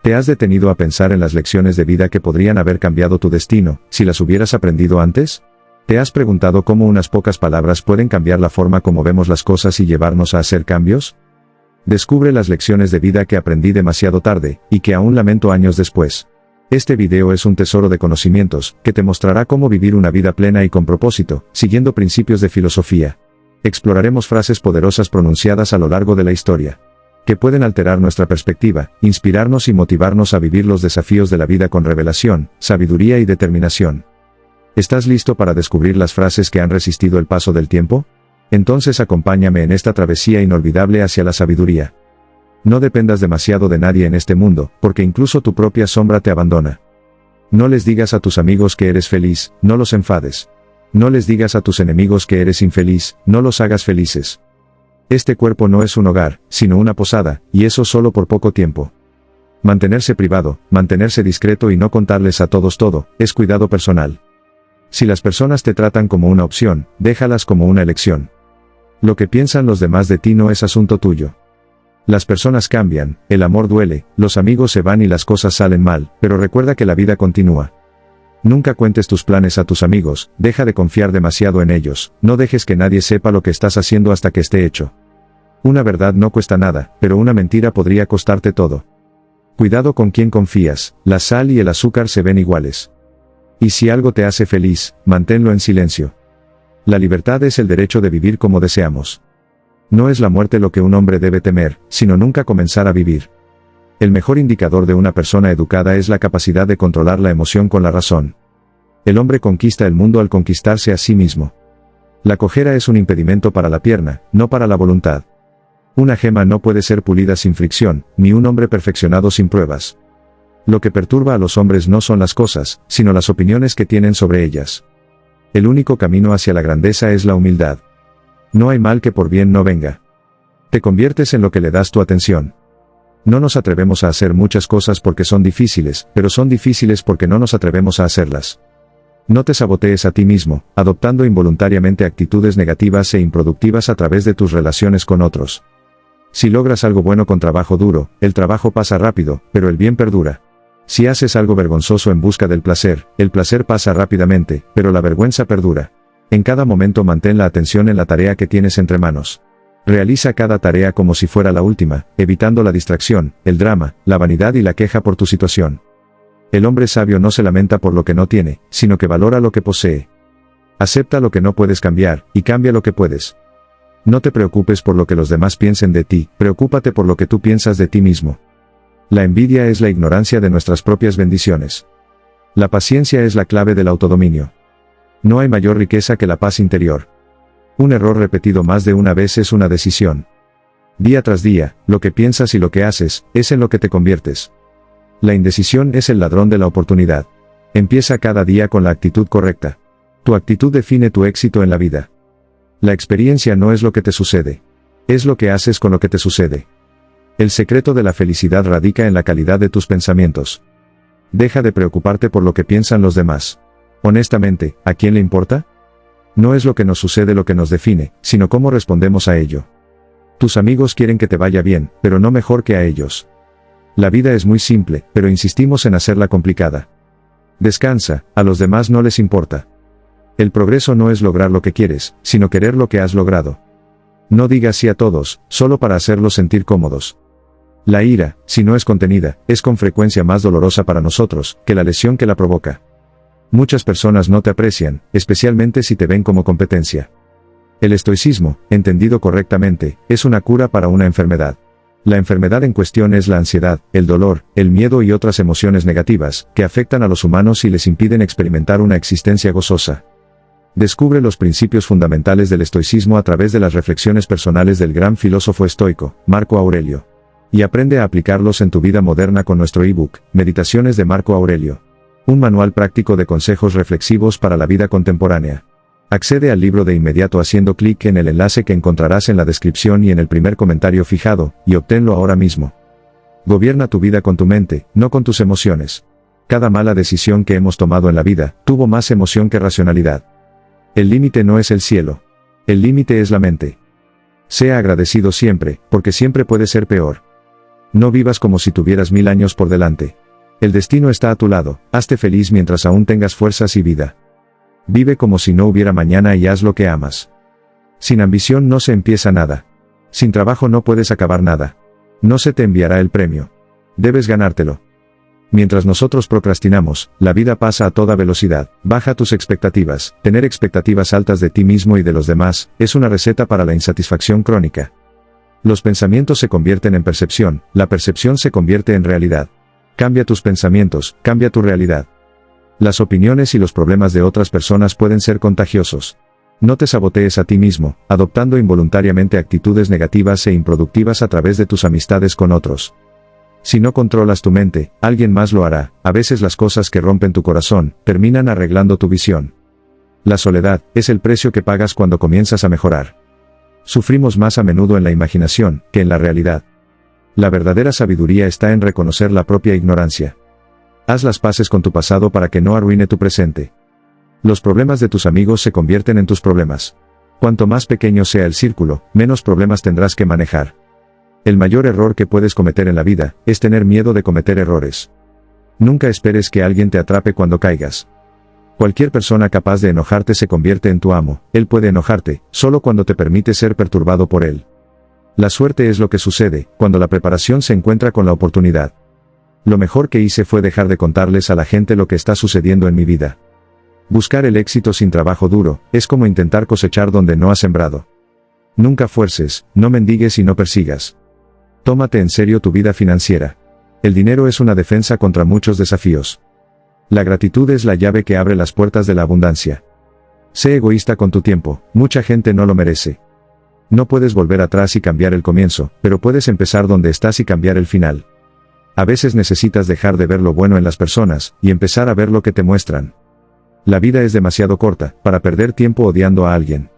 ¿Te has detenido a pensar en las lecciones de vida que podrían haber cambiado tu destino, si las hubieras aprendido antes? ¿Te has preguntado cómo unas pocas palabras pueden cambiar la forma como vemos las cosas y llevarnos a hacer cambios? Descubre las lecciones de vida que aprendí demasiado tarde, y que aún lamento años después. Este video es un tesoro de conocimientos, que te mostrará cómo vivir una vida plena y con propósito, siguiendo principios de filosofía. Exploraremos frases poderosas pronunciadas a lo largo de la historia, que pueden alterar nuestra perspectiva, inspirarnos y motivarnos a vivir los desafíos de la vida con revelación, sabiduría y determinación. ¿Estás listo para descubrir las frases que han resistido el paso del tiempo? Entonces acompáñame en esta travesía inolvidable hacia la sabiduría. No dependas demasiado de nadie en este mundo, porque incluso tu propia sombra te abandona. No les digas a tus amigos que eres feliz, no los enfades. No les digas a tus enemigos que eres infeliz, no los hagas felices. Este cuerpo no es un hogar, sino una posada, y eso solo por poco tiempo. Mantenerse privado, mantenerse discreto y no contarles a todos todo, es cuidado personal. Si las personas te tratan como una opción, déjalas como una elección. Lo que piensan los demás de ti no es asunto tuyo. Las personas cambian, el amor duele, los amigos se van y las cosas salen mal, pero recuerda que la vida continúa. Nunca cuentes tus planes a tus amigos, deja de confiar demasiado en ellos, no dejes que nadie sepa lo que estás haciendo hasta que esté hecho. Una verdad no cuesta nada, pero una mentira podría costarte todo. Cuidado con quién confías, la sal y el azúcar se ven iguales. Y si algo te hace feliz, manténlo en silencio. La libertad es el derecho de vivir como deseamos. No es la muerte lo que un hombre debe temer, sino nunca comenzar a vivir. El mejor indicador de una persona educada es la capacidad de controlar la emoción con la razón. El hombre conquista el mundo al conquistarse a sí mismo. La cojera es un impedimento para la pierna, no para la voluntad. Una gema no puede ser pulida sin fricción, ni un hombre perfeccionado sin pruebas. Lo que perturba a los hombres no son las cosas, sino las opiniones que tienen sobre ellas. El único camino hacia la grandeza es la humildad. No hay mal que por bien no venga. Te conviertes en lo que le das tu atención. No nos atrevemos a hacer muchas cosas porque son difíciles, pero son difíciles porque no nos atrevemos a hacerlas. No te sabotees a ti mismo, adoptando involuntariamente actitudes negativas e improductivas a través de tus relaciones con otros. Si logras algo bueno con trabajo duro, el trabajo pasa rápido, pero el bien perdura. Si haces algo vergonzoso en busca del placer, el placer pasa rápidamente, pero la vergüenza perdura. En cada momento mantén la atención en la tarea que tienes entre manos. Realiza cada tarea como si fuera la última, evitando la distracción, el drama, la vanidad y la queja por tu situación. El hombre sabio no se lamenta por lo que no tiene, sino que valora lo que posee. Acepta lo que no puedes cambiar, y cambia lo que puedes. No te preocupes por lo que los demás piensen de ti, preocúpate por lo que tú piensas de ti mismo. La envidia es la ignorancia de nuestras propias bendiciones. La paciencia es la clave del autodominio. No hay mayor riqueza que la paz interior. Un error repetido más de una vez es una decisión. Día tras día, lo que piensas y lo que haces, es en lo que te conviertes. La indecisión es el ladrón de la oportunidad. Empieza cada día con la actitud correcta. Tu actitud define tu éxito en la vida. La experiencia no es lo que te sucede. Es lo que haces con lo que te sucede. El secreto de la felicidad radica en la calidad de tus pensamientos. Deja de preocuparte por lo que piensan los demás. Honestamente, ¿a quién le importa? No es lo que nos sucede lo que nos define, sino cómo respondemos a ello. Tus amigos quieren que te vaya bien, pero no mejor que a ellos. La vida es muy simple, pero insistimos en hacerla complicada. Descansa, a los demás no les importa. El progreso no es lograr lo que quieres, sino querer lo que has logrado. No digas sí a todos, solo para hacerlos sentir cómodos. La ira, si no es contenida, es con frecuencia más dolorosa para nosotros, que la lesión que la provoca. Muchas personas no te aprecian, especialmente si te ven como competencia. El estoicismo, entendido correctamente, es una cura para una enfermedad. La enfermedad en cuestión es la ansiedad, el dolor, el miedo y otras emociones negativas, que afectan a los humanos y les impiden experimentar una existencia gozosa. Descubre los principios fundamentales del estoicismo a través de las reflexiones personales del gran filósofo estoico, Marco Aurelio. Y aprende a aplicarlos en tu vida moderna con nuestro ebook, Meditaciones de Marco Aurelio. Un manual práctico de consejos reflexivos para la vida contemporánea. Accede al libro de inmediato haciendo clic en el enlace que encontrarás en la descripción y en el primer comentario fijado, y obténlo ahora mismo. Gobierna tu vida con tu mente, no con tus emociones. Cada mala decisión que hemos tomado en la vida, tuvo más emoción que racionalidad. El límite no es el cielo. El límite es la mente. Sea agradecido siempre, porque siempre puede ser peor. No vivas como si tuvieras 1000 años por delante. El destino está a tu lado, hazte feliz mientras aún tengas fuerzas y vida. Vive como si no hubiera mañana y haz lo que amas. Sin ambición no se empieza nada. Sin trabajo no puedes acabar nada. No se te enviará el premio. Debes ganártelo. Mientras nosotros procrastinamos, la vida pasa a toda velocidad. Baja tus expectativas. Tener expectativas altas de ti mismo y de los demás, es una receta para la insatisfacción crónica. Los pensamientos se convierten en percepción, la percepción se convierte en realidad. Cambia tus pensamientos, cambia tu realidad. Las opiniones y los problemas de otras personas pueden ser contagiosos. No te sabotees a ti mismo, adoptando involuntariamente actitudes negativas e improductivas a través de tus amistades con otros. Si no controlas tu mente, alguien más lo hará. A veces las cosas que rompen tu corazón, terminan arreglando tu visión. La soledad, es el precio que pagas cuando comienzas a mejorar. Sufrimos más a menudo en la imaginación, que en la realidad. La verdadera sabiduría está en reconocer la propia ignorancia. Haz las paces con tu pasado para que no arruine tu presente. Los problemas de tus amigos se convierten en tus problemas. Cuanto más pequeño sea el círculo, menos problemas tendrás que manejar. El mayor error que puedes cometer en la vida, es tener miedo de cometer errores. Nunca esperes que alguien te atrape cuando caigas. Cualquier persona capaz de enojarte se convierte en tu amo. Él puede enojarte, solo cuando te permite ser perturbado por él. La suerte es lo que sucede, cuando la preparación se encuentra con la oportunidad. Lo mejor que hice fue dejar de contarles a la gente lo que está sucediendo en mi vida. Buscar el éxito sin trabajo duro, es como intentar cosechar donde no has sembrado. Nunca fuerces, no mendigues y no persigas. Tómate en serio tu vida financiera. El dinero es una defensa contra muchos desafíos. La gratitud es la llave que abre las puertas de la abundancia. Sé egoísta con tu tiempo, mucha gente no lo merece. No puedes volver atrás y cambiar el comienzo, pero puedes empezar donde estás y cambiar el final. A veces necesitas dejar de ver lo bueno en las personas, y empezar a ver lo que te muestran. La vida es demasiado corta, para perder tiempo odiando a alguien.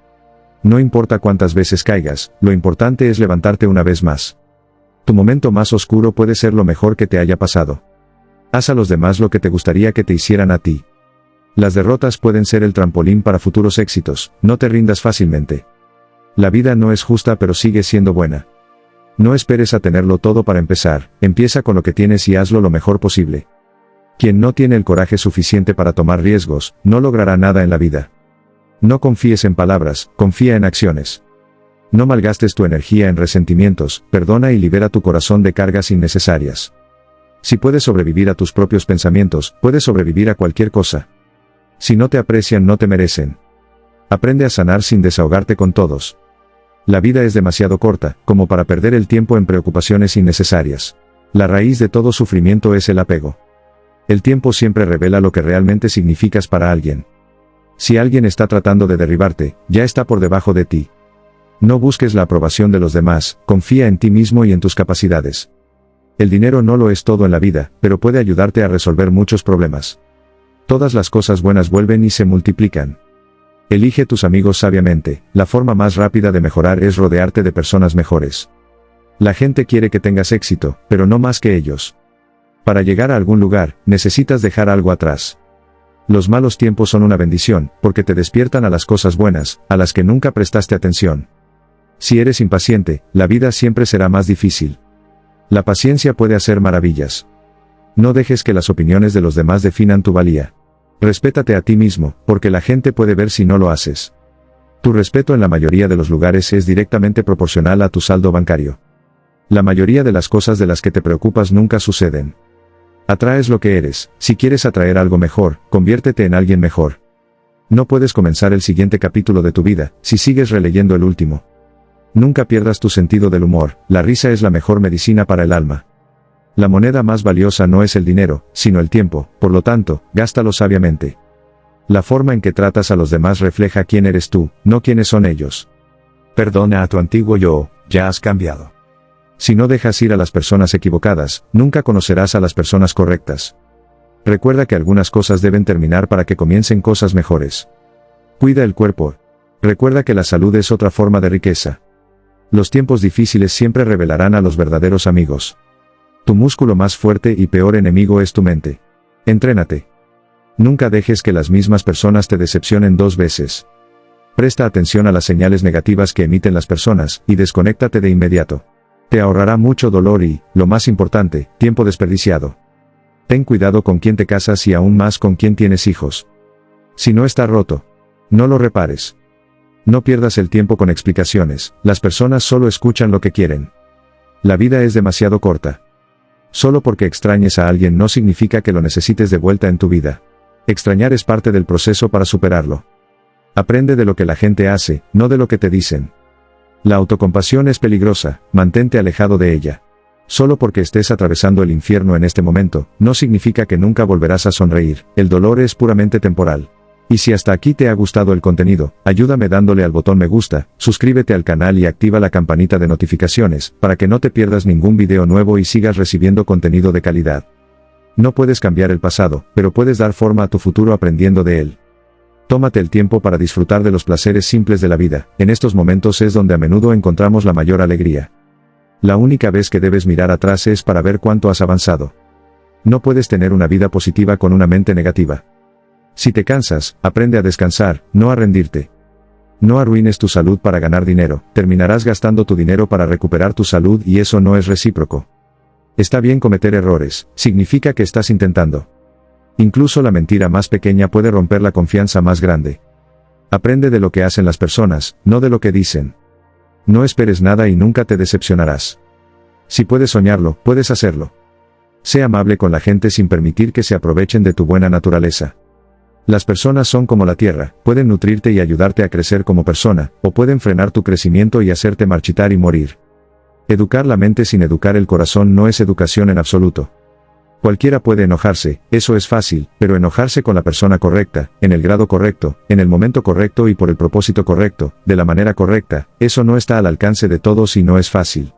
No importa cuántas veces caigas, lo importante es levantarte una vez más. Tu momento más oscuro puede ser lo mejor que te haya pasado. Haz a los demás lo que te gustaría que te hicieran a ti. Las derrotas pueden ser el trampolín para futuros éxitos, no te rindas fácilmente. La vida no es justa pero sigue siendo buena. No esperes a tenerlo todo para empezar, empieza con lo que tienes y hazlo lo mejor posible. Quien no tiene el coraje suficiente para tomar riesgos, no logrará nada en la vida. No confíes en palabras, confía en acciones. No malgastes tu energía en resentimientos, perdona y libera tu corazón de cargas innecesarias. Si puedes sobrevivir a tus propios pensamientos, puedes sobrevivir a cualquier cosa. Si no te aprecian no te merecen. Aprende a sanar sin desahogarte con todos. La vida es demasiado corta, como para perder el tiempo en preocupaciones innecesarias. La raíz de todo sufrimiento es el apego. El tiempo siempre revela lo que realmente significas para alguien. Si alguien está tratando de derribarte, ya está por debajo de ti. No busques la aprobación de los demás, confía en ti mismo y en tus capacidades. El dinero no lo es todo en la vida, pero puede ayudarte a resolver muchos problemas. Todas las cosas buenas vuelven y se multiplican. Elige tus amigos sabiamente, la forma más rápida de mejorar es rodearte de personas mejores. La gente quiere que tengas éxito, pero no más que ellos. Para llegar a algún lugar, necesitas dejar algo atrás. Los malos tiempos son una bendición, porque te despiertan a las cosas buenas, a las que nunca prestaste atención. Si eres impaciente, la vida siempre será más difícil. La paciencia puede hacer maravillas. No dejes que las opiniones de los demás definan tu valía. Respétate a ti mismo, porque la gente puede ver si no lo haces. Tu respeto en la mayoría de los lugares es directamente proporcional a tu saldo bancario. La mayoría de las cosas de las que te preocupas nunca suceden. Atraes lo que eres. Si quieres atraer algo mejor, conviértete en alguien mejor. No puedes comenzar el siguiente capítulo de tu vida, si sigues releyendo el último. Nunca pierdas tu sentido del humor, la risa es la mejor medicina para el alma. La moneda más valiosa no es el dinero, sino el tiempo, por lo tanto, gástalo sabiamente. La forma en que tratas a los demás refleja quién eres tú, no quiénes son ellos. Perdona a tu antiguo yo, ya has cambiado. Si no dejas ir a las personas equivocadas, nunca conocerás a las personas correctas. Recuerda que algunas cosas deben terminar para que comiencen cosas mejores. Cuida el cuerpo. Recuerda que la salud es otra forma de riqueza. Los tiempos difíciles siempre revelarán a los verdaderos amigos. Tu músculo más fuerte y peor enemigo es tu mente. Entrénate. Nunca dejes que las mismas personas te decepcionen 2 veces. Presta atención a las señales negativas que emiten las personas, y desconéctate de inmediato. Te ahorrará mucho dolor y, lo más importante, tiempo desperdiciado. Ten cuidado con quién te casas y aún más con quién tienes hijos. Si no está roto, no lo repares. No pierdas el tiempo con explicaciones, las personas solo escuchan lo que quieren. La vida es demasiado corta. Solo porque extrañes a alguien no significa que lo necesites de vuelta en tu vida. Extrañar es parte del proceso para superarlo. Aprende de lo que la gente hace, no de lo que te dicen. La autocompasión es peligrosa, mantente alejado de ella. Solo porque estés atravesando el infierno en este momento, no significa que nunca volverás a sonreír, el dolor es puramente temporal. Y si hasta aquí te ha gustado el contenido, ayúdame dándole al botón me gusta, suscríbete al canal y activa la campanita de notificaciones, para que no te pierdas ningún video nuevo y sigas recibiendo contenido de calidad. No puedes cambiar el pasado, pero puedes dar forma a tu futuro aprendiendo de él. Tómate el tiempo para disfrutar de los placeres simples de la vida, en estos momentos es donde a menudo encontramos la mayor alegría. La única vez que debes mirar atrás es para ver cuánto has avanzado. No puedes tener una vida positiva con una mente negativa. Si te cansas, aprende a descansar, no a rendirte. No arruines tu salud para ganar dinero, terminarás gastando tu dinero para recuperar tu salud y eso no es recíproco. Está bien cometer errores, significa que estás intentando. Incluso la mentira más pequeña puede romper la confianza más grande. Aprende de lo que hacen las personas, no de lo que dicen. No esperes nada y nunca te decepcionarás. Si puedes soñarlo, puedes hacerlo. Sé amable con la gente sin permitir que se aprovechen de tu buena naturaleza. Las personas son como la tierra, pueden nutrirte y ayudarte a crecer como persona, o pueden frenar tu crecimiento y hacerte marchitar y morir. Educar la mente sin educar el corazón no es educación en absoluto. Cualquiera puede enojarse, eso es fácil, pero enojarse con la persona correcta, en el grado correcto, en el momento correcto y por el propósito correcto, de la manera correcta, eso no está al alcance de todos y no es fácil.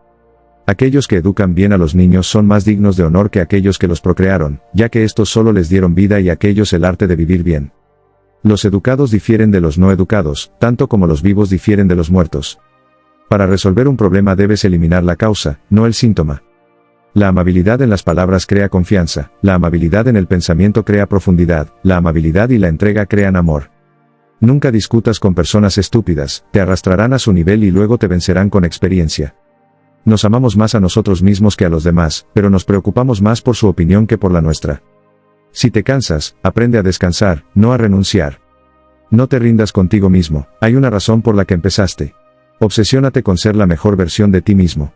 Aquellos que educan bien a los niños son más dignos de honor que aquellos que los procrearon, ya que estos solo les dieron vida y aquellos el arte de vivir bien. Los educados difieren de los no educados, tanto como los vivos difieren de los muertos. Para resolver un problema debes eliminar la causa, no el síntoma. La amabilidad en las palabras crea confianza, la amabilidad en el pensamiento crea profundidad, la amabilidad y la entrega crean amor. Nunca discutas con personas estúpidas, te arrastrarán a su nivel y luego te vencerán con experiencia. Nos amamos más a nosotros mismos que a los demás, pero nos preocupamos más por su opinión que por la nuestra. Si te cansas, aprende a descansar, no a renunciar. No te rindas contigo mismo, hay una razón por la que empezaste. Obsesiónate con ser la mejor versión de ti mismo.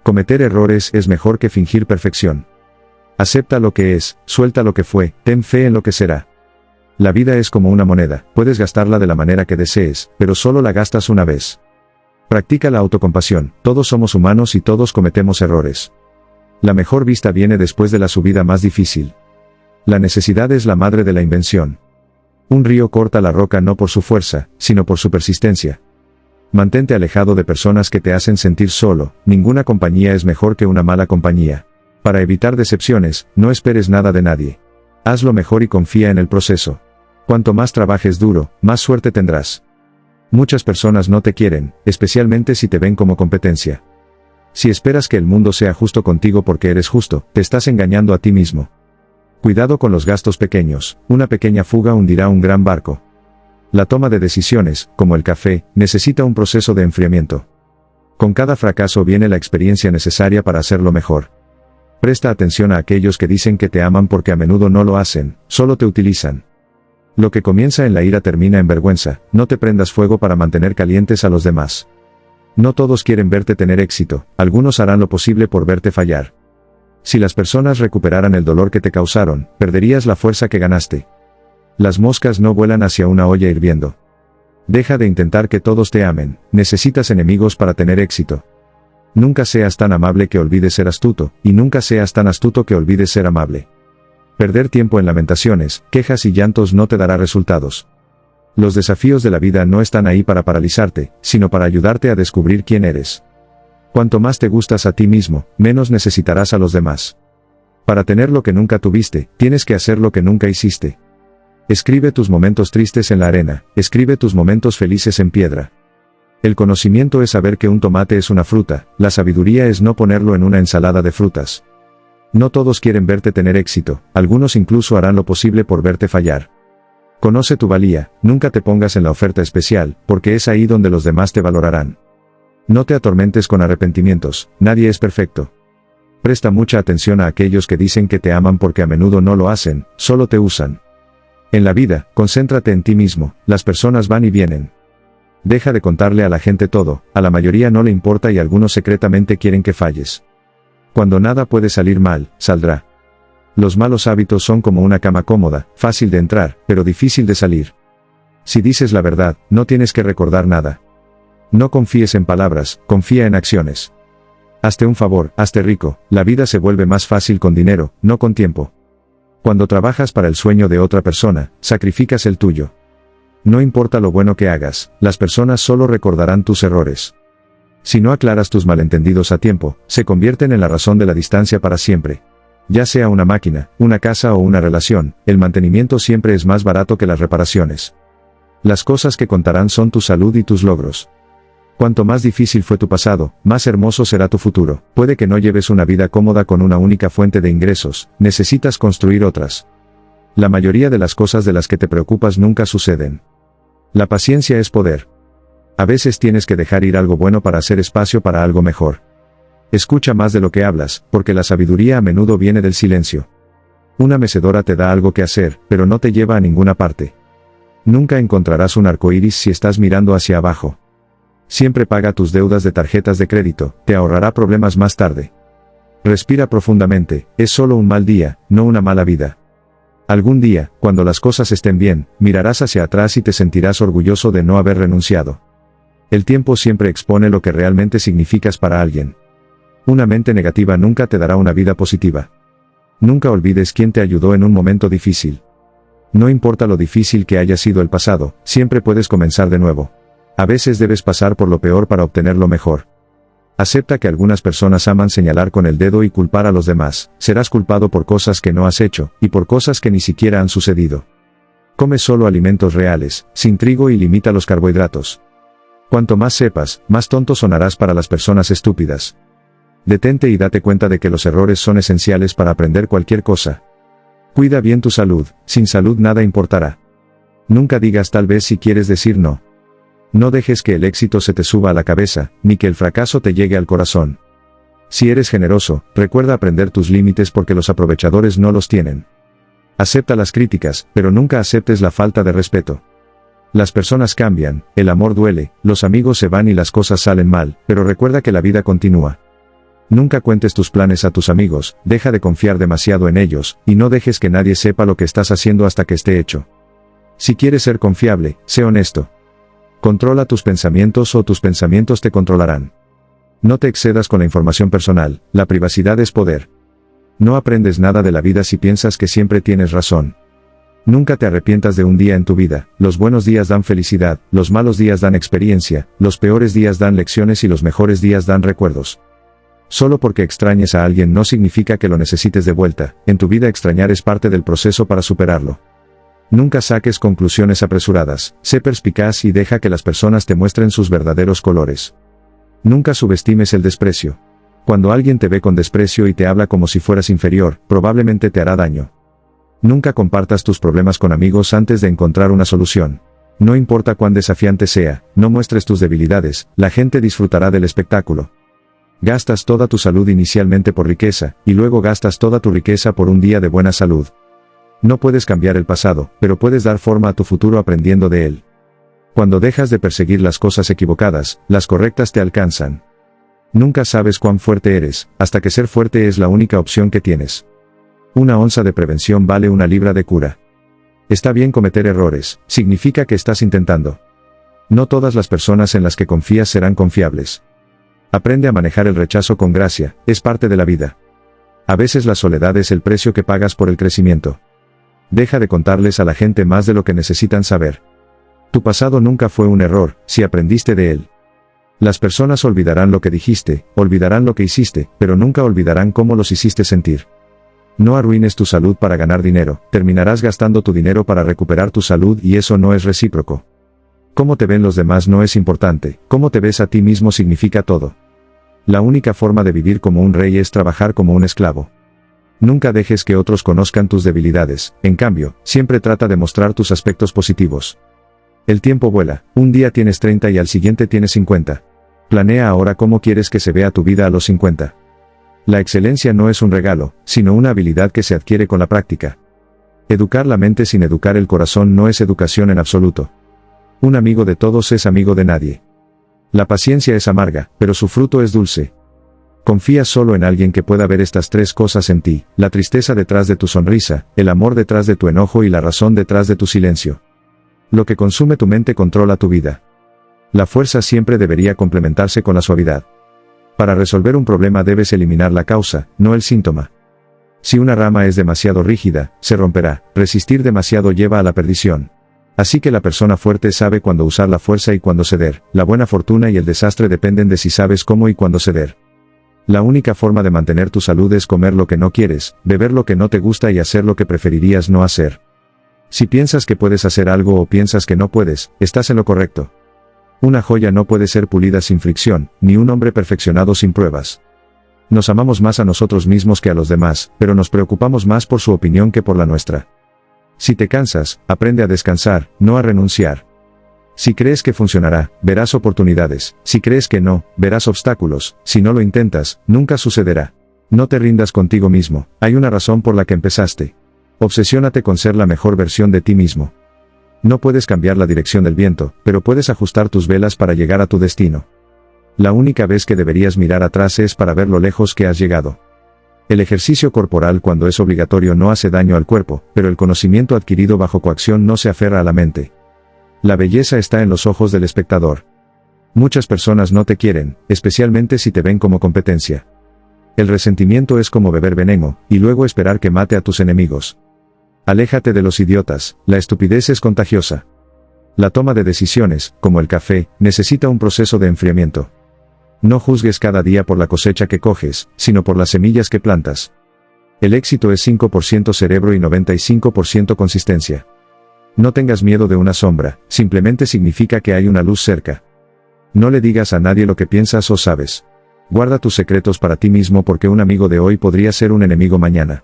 Cometer errores es mejor que fingir perfección. Acepta lo que es, suelta lo que fue, ten fe en lo que será. La vida es como una moneda, puedes gastarla de la manera que desees, pero solo la gastas una vez. Practica la autocompasión, todos somos humanos y todos cometemos errores. La mejor vista viene después de la subida más difícil. La necesidad es la madre de la invención. Un río corta la roca no por su fuerza, sino por su persistencia. Mantente alejado de personas que te hacen sentir solo, ninguna compañía es mejor que una mala compañía. Para evitar decepciones, no esperes nada de nadie. Hazlo mejor y confía en el proceso. Cuanto más trabajes duro, más suerte tendrás. Muchas personas no te quieren, especialmente si te ven como competencia. Si esperas que el mundo sea justo contigo porque eres justo, te estás engañando a ti mismo. Cuidado con los gastos pequeños, una pequeña fuga hundirá un gran barco. La toma de decisiones, como el café, necesita un proceso de enfriamiento. Con cada fracaso viene la experiencia necesaria para hacerlo mejor. Presta atención a aquellos que dicen que te aman porque a menudo no lo hacen, solo te utilizan. Lo que comienza en la ira termina en vergüenza, no te prendas fuego para mantener calientes a los demás. No todos quieren verte tener éxito, algunos harán lo posible por verte fallar. Si las personas recuperaran el dolor que te causaron, perderías la fuerza que ganaste. Las moscas no vuelan hacia una olla hirviendo. Deja de intentar que todos te amen, necesitas enemigos para tener éxito. Nunca seas tan amable que olvides ser astuto, y nunca seas tan astuto que olvides ser amable. Perder tiempo en lamentaciones, quejas y llantos no te dará resultados. Los desafíos de la vida no están ahí para paralizarte, sino para ayudarte a descubrir quién eres. Cuanto más te gustas a ti mismo, menos necesitarás a los demás. Para tener lo que nunca tuviste, tienes que hacer lo que nunca hiciste. Escribe tus momentos tristes en la arena, escribe tus momentos felices en piedra. El conocimiento es saber que un tomate es una fruta, la sabiduría es no ponerlo en una ensalada de frutas. No todos quieren verte tener éxito, algunos incluso harán lo posible por verte fallar. Conoce tu valía, nunca te pongas en la oferta especial, porque es ahí donde los demás te valorarán. No te atormentes con arrepentimientos, nadie es perfecto. Presta mucha atención a aquellos que dicen que te aman porque a menudo no lo hacen, solo te usan. En la vida, concéntrate en ti mismo, las personas van y vienen. Deja de contarle a la gente todo, a la mayoría no le importa y algunos secretamente quieren que falles. Cuando nada puede salir mal, saldrá. Los malos hábitos son como una cama cómoda, fácil de entrar, pero difícil de salir. Si dices la verdad, no tienes que recordar nada. No confíes en palabras, confía en acciones. Hazte un favor, hazte rico, la vida se vuelve más fácil con dinero, no con tiempo. Cuando trabajas para el sueño de otra persona, sacrificas el tuyo. No importa lo bueno que hagas, las personas solo recordarán tus errores. Si no aclaras tus malentendidos a tiempo, se convierten en la razón de la distancia para siempre. Ya sea una máquina, una casa o una relación, el mantenimiento siempre es más barato que las reparaciones. Las cosas que contarán son tu salud y tus logros. Cuanto más difícil fue tu pasado, más hermoso será tu futuro. Puede que no lleves una vida cómoda con una única fuente de ingresos, necesitas construir otras. La mayoría de las cosas de las que te preocupas nunca suceden. La paciencia es poder. A veces tienes que dejar ir algo bueno para hacer espacio para algo mejor. Escucha más de lo que hablas, porque la sabiduría a menudo viene del silencio. Una mecedora te da algo que hacer, pero no te lleva a ninguna parte. Nunca encontrarás un arco iris si estás mirando hacia abajo. Siempre paga tus deudas de tarjetas de crédito, te ahorrará problemas más tarde. Respira profundamente, es solo un mal día, no una mala vida. Algún día, cuando las cosas estén bien, mirarás hacia atrás y te sentirás orgulloso de no haber renunciado. El tiempo siempre expone lo que realmente significas para alguien. Una mente negativa nunca te dará una vida positiva. Nunca olvides quién te ayudó en un momento difícil. No importa lo difícil que haya sido el pasado, siempre puedes comenzar de nuevo. A veces debes pasar por lo peor para obtener lo mejor. Acepta que algunas personas aman señalar con el dedo y culpar a los demás, serás culpado por cosas que no has hecho, y por cosas que ni siquiera han sucedido. Come solo alimentos reales, sin trigo y limita los carbohidratos. Cuanto más sepas, más tonto sonarás para las personas estúpidas. Detente y date cuenta de que los errores son esenciales para aprender cualquier cosa. Cuida bien tu salud, sin salud nada importará. Nunca digas tal vez si quieres decir no. No dejes que el éxito se te suba a la cabeza, ni que el fracaso te llegue al corazón. Si eres generoso, recuerda aprender tus límites porque los aprovechadores no los tienen. Acepta las críticas, pero nunca aceptes la falta de respeto. Las personas cambian, el amor duele, los amigos se van y las cosas salen mal, pero recuerda que la vida continúa. Nunca cuentes tus planes a tus amigos, deja de confiar demasiado en ellos, y no dejes que nadie sepa lo que estás haciendo hasta que esté hecho. Si quieres ser confiable, sé honesto. Controla tus pensamientos o tus pensamientos te controlarán. No te excedas con la información personal, la privacidad es poder. No aprendes nada de la vida si piensas que siempre tienes razón. Nunca te arrepientas de un día en tu vida, los buenos días dan felicidad, los malos días dan experiencia, los peores días dan lecciones y los mejores días dan recuerdos. Solo porque extrañes a alguien no significa que lo necesites de vuelta, en tu vida extrañar es parte del proceso para superarlo. Nunca saques conclusiones apresuradas, sé perspicaz y deja que las personas te muestren sus verdaderos colores. Nunca subestimes el desprecio. Cuando alguien te ve con desprecio y te habla como si fueras inferior, probablemente te hará daño. Nunca compartas tus problemas con amigos antes de encontrar una solución. No importa cuán desafiante sea, no muestres tus debilidades, la gente disfrutará del espectáculo. Gastas toda tu salud inicialmente por riqueza, y luego gastas toda tu riqueza por un día de buena salud. No puedes cambiar el pasado, pero puedes dar forma a tu futuro aprendiendo de él. Cuando dejas de perseguir las cosas equivocadas, las correctas te alcanzan. Nunca sabes cuán fuerte eres, hasta que ser fuerte es la única opción que tienes. Una onza de prevención vale una libra de cura. Está bien cometer errores, significa que estás intentando. No todas las personas en las que confías serán confiables. Aprende a manejar el rechazo con gracia, es parte de la vida. A veces la soledad es el precio que pagas por el crecimiento. Deja de contarles a la gente más de lo que necesitan saber. Tu pasado nunca fue un error, si aprendiste de él. Las personas olvidarán lo que dijiste, olvidarán lo que hiciste, pero nunca olvidarán cómo los hiciste sentir. No arruines tu salud para ganar dinero, terminarás gastando tu dinero para recuperar tu salud y eso no es recíproco. Cómo te ven los demás no es importante, cómo te ves a ti mismo significa todo. La única forma de vivir como un rey es trabajar como un esclavo. Nunca dejes que otros conozcan tus debilidades, en cambio, siempre trata de mostrar tus aspectos positivos. El tiempo vuela, un día tienes 30 y al siguiente tienes 50. Planea ahora cómo quieres que se vea tu vida a los 50. La excelencia no es un regalo, sino una habilidad que se adquiere con la práctica. Educar la mente sin educar el corazón no es educación en absoluto. Un amigo de todos es amigo de nadie. La paciencia es amarga, pero su fruto es dulce. Confía solo en alguien que pueda ver estas tres cosas en ti: la tristeza detrás de tu sonrisa, el amor detrás de tu enojo y la razón detrás de tu silencio. Lo que consume tu mente controla tu vida. La fuerza siempre debería complementarse con la suavidad. Para resolver un problema debes eliminar la causa, no el síntoma. Si una rama es demasiado rígida, se romperá. Resistir demasiado lleva a la perdición. Así que la persona fuerte sabe cuándo usar la fuerza y cuándo ceder. La buena fortuna y el desastre dependen de si sabes cómo y cuándo ceder. La única forma de mantener tu salud es comer lo que no quieres, beber lo que no te gusta y hacer lo que preferirías no hacer. Si piensas que puedes hacer algo o piensas que no puedes, estás en lo correcto. Una joya no puede ser pulida sin fricción, ni un hombre perfeccionado sin pruebas. Nos amamos más a nosotros mismos que a los demás, pero nos preocupamos más por su opinión que por la nuestra. Si te cansas, aprende a descansar, no a renunciar. Si crees que funcionará, verás oportunidades. Si crees que no, verás obstáculos. Si no lo intentas, nunca sucederá. No te rindas contigo mismo, hay una razón por la que empezaste. Obsesiónate con ser la mejor versión de ti mismo. No puedes cambiar la dirección del viento, pero puedes ajustar tus velas para llegar a tu destino. La única vez que deberías mirar atrás es para ver lo lejos que has llegado. El ejercicio corporal cuando es obligatorio no hace daño al cuerpo, pero el conocimiento adquirido bajo coacción no se aferra a la mente. La belleza está en los ojos del espectador. Muchas personas no te quieren, especialmente si te ven como competencia. El resentimiento es como beber veneno, y luego esperar que mate a tus enemigos. Aléjate de los idiotas, la estupidez es contagiosa. La toma de decisiones, como el café, necesita un proceso de enfriamiento. No juzgues cada día por la cosecha que coges, sino por las semillas que plantas. El éxito es 5% cerebro y 95% consistencia. No tengas miedo de una sombra, simplemente significa que hay una luz cerca. No le digas a nadie lo que piensas o sabes. Guarda tus secretos para ti mismo porque un amigo de hoy podría ser un enemigo mañana.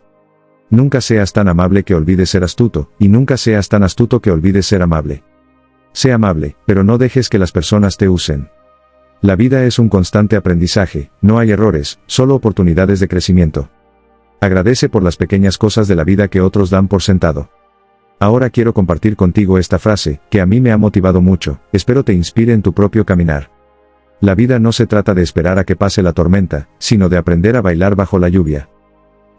Nunca seas tan amable que olvides ser astuto, y nunca seas tan astuto que olvides ser amable. Sé amable, pero no dejes que las personas te usen. La vida es un constante aprendizaje, no hay errores, solo oportunidades de crecimiento. Agradece por las pequeñas cosas de la vida que otros dan por sentado. Ahora quiero compartir contigo esta frase, que a mí me ha motivado mucho, espero te inspire en tu propio caminar. La vida no se trata de esperar a que pase la tormenta, sino de aprender a bailar bajo la lluvia.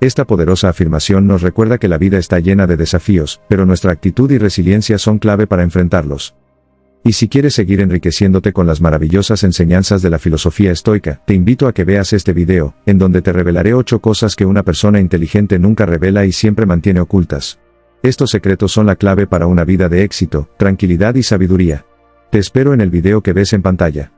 Esta poderosa afirmación nos recuerda que la vida está llena de desafíos, pero nuestra actitud y resiliencia son clave para enfrentarlos. Y si quieres seguir enriqueciéndote con las maravillosas enseñanzas de la filosofía estoica, te invito a que veas este video, en donde te revelaré 8 cosas que una persona inteligente nunca revela y siempre mantiene ocultas. Estos secretos son la clave para una vida de éxito, tranquilidad y sabiduría. Te espero en el video que ves en pantalla.